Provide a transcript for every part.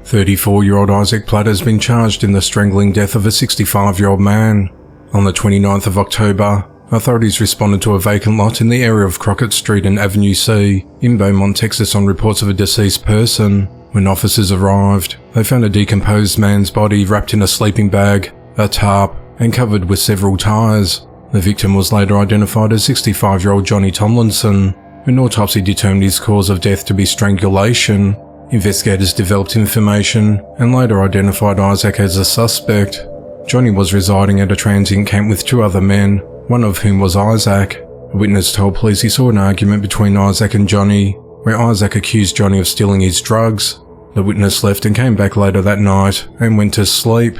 34-year-old Isaac Platt has been charged in the strangling death of a 65-year-old man. On the 29th of October, authorities responded to a vacant lot in the area of Crockett Street and Avenue C in Beaumont, Texas on reports of a deceased person. When officers arrived, they found a decomposed man's body wrapped in a sleeping bag, a tarp, and covered with several tyres. The victim was later identified as 65-year-old Johnny Tomlinson. An autopsy determined his cause of death to be strangulation. Investigators developed information and later identified Isaac as a suspect. Johnny was residing at a transient camp with two other men, one of whom was Isaac. A witness told police he saw an argument between Isaac and Johnny, where Isaac accused Johnny of stealing his drugs. The witness left and came back later that night and went to sleep.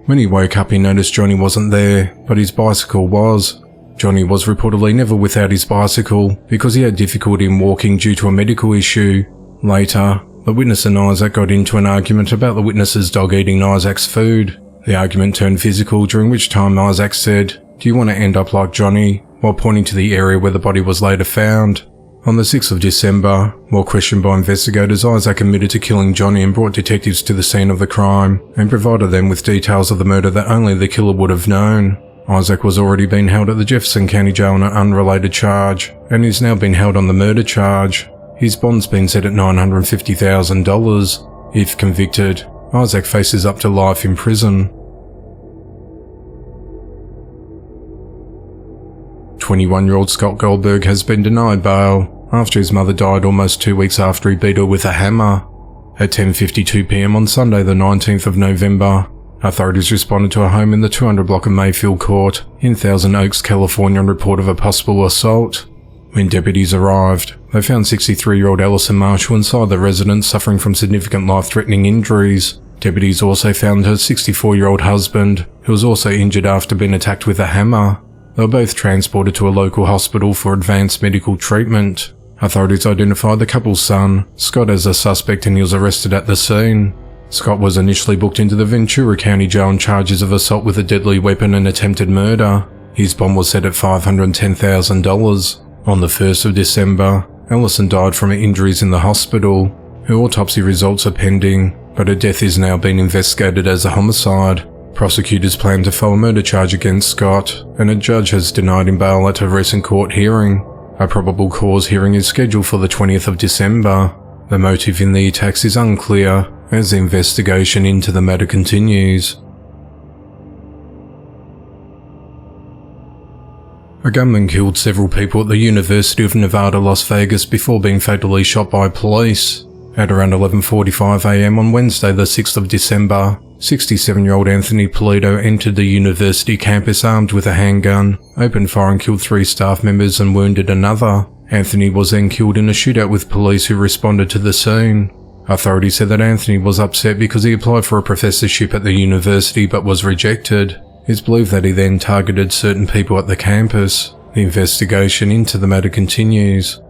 When he woke up, he noticed Johnny wasn't there, but his bicycle was. Johnny was reportedly never without his bicycle because he had difficulty in walking due to a medical issue. Later, the witness and Isaac got into an argument about the witness's dog eating Isaac's food. The argument turned physical, during which time Isaac said, "Do you want to end up like Johnny?" while pointing to the area where the body was later found. On the 6th of December, while questioned by investigators, Isaac admitted to killing Johnny and brought detectives to the scene of the crime and provided them with details of the murder that only the killer would have known. Isaac was already being held at the Jefferson County Jail on an unrelated charge and is now being held on the murder charge. His bond's been set at $950,000. If convicted, Isaac faces up to life in prison. 21-year-old Scott Goldberg has been denied bail after his mother died almost 2 weeks after he beat her with a hammer. At 10:52 p.m. on Sunday the 19th of November, authorities responded to a home in the 200 block of Mayfield Court in Thousand Oaks, California on report of a possible assault. When deputies arrived, they found 63-year-old Allison Marshall inside the residence suffering from significant life-threatening injuries. Deputies also found her 64-year-old husband, who was also injured after being attacked with a hammer. They were both transported to a local hospital for advanced medical treatment. Authorities identified the couple's son, Scott, as a suspect and he was arrested at the scene. Scott was initially booked into the Ventura County Jail on charges of assault with a deadly weapon and attempted murder. His bond was set at $510,000. On the 1st of December, Allison died from her injuries in the hospital. Her autopsy results are pending, but her death is now being investigated as a homicide. Prosecutors plan to file a murder charge against Scott, and a judge has denied him bail at a recent court hearing. A probable cause hearing is scheduled for the 20th of December. The motive in the attacks is unclear, as the investigation into the matter continues. A gunman killed several people at the University of Nevada, Las Vegas before being fatally shot by police. At around 11:45 a.m. on Wednesday the 6th of December, 67-year-old Anthony Polito entered the university campus armed with a handgun, opened fire and killed 3 staff members and wounded another. Anthony was then killed in a shootout with police who responded to the scene. Authorities said that Anthony was upset because he applied for a professorship at the university but was rejected. It's believed that he then targeted certain people at the campus. The investigation into the matter continues.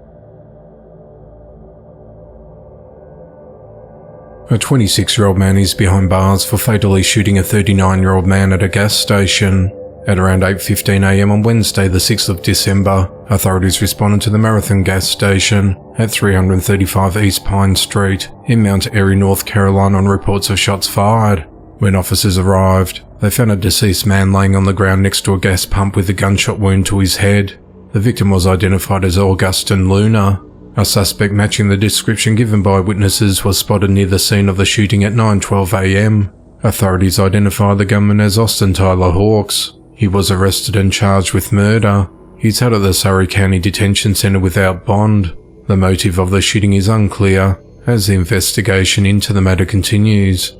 A 26-year-old man is behind bars for fatally shooting a 39-year-old man at a gas station. At around 8:15 a.m. on Wednesday the 6th of December, authorities responded to the Marathon gas station at 335 East Pine Street in Mount Airy, North Carolina on reports of shots fired. When officers arrived, they found a deceased man laying on the ground next to a gas pump with a gunshot wound to his head. The victim was identified as Augustin Luna. A suspect matching the description given by witnesses was spotted near the scene of the shooting at 9:12 a.m. Authorities identified the gunman as Austin Tyler Hawks. He was arrested and charged with murder. He's held at the Surry County Detention Center without bond. The motive of the shooting is unclear, as the investigation into the matter continues.